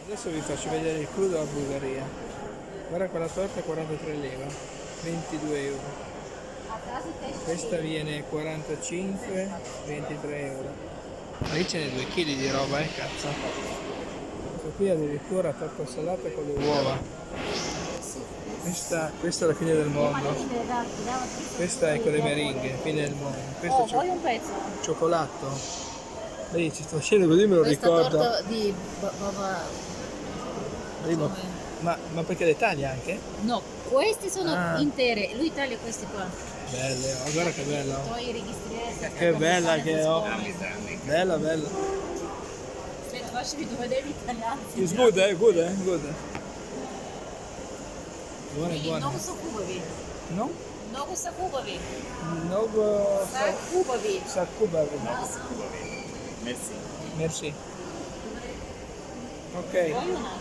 Adesso vi faccio vedere il crudo alla Bulgaria. Guarda quella torta 43 leva, 22 euro. Questa viene 45, 23 euro. Ma lì ce n'è 2 kg di roba, cazzo. Questo qui addirittura torta salata con le uova. Questa è la fine del mondo. Questa è con le meringhe, fine del mondo. Questo è Vuoi un pezzo? cioccolato. Lì ci sto facendo così, me lo Questa ricordo. torta di baba. Ma perché le taglia anche? No, queste sono Ah. intere. Lui taglia queste qua. Belle, oh, guarda che bella. Poi registreresti. Che bella che ho. Bella, bella. Aspetta, facci vedere gli italiani. It's good, good, good. Buona, buona. Много са хубави. No? Много са хубави. Много Са хубави. sa kubavi. Merci. Merci. Ok. Vuoi una?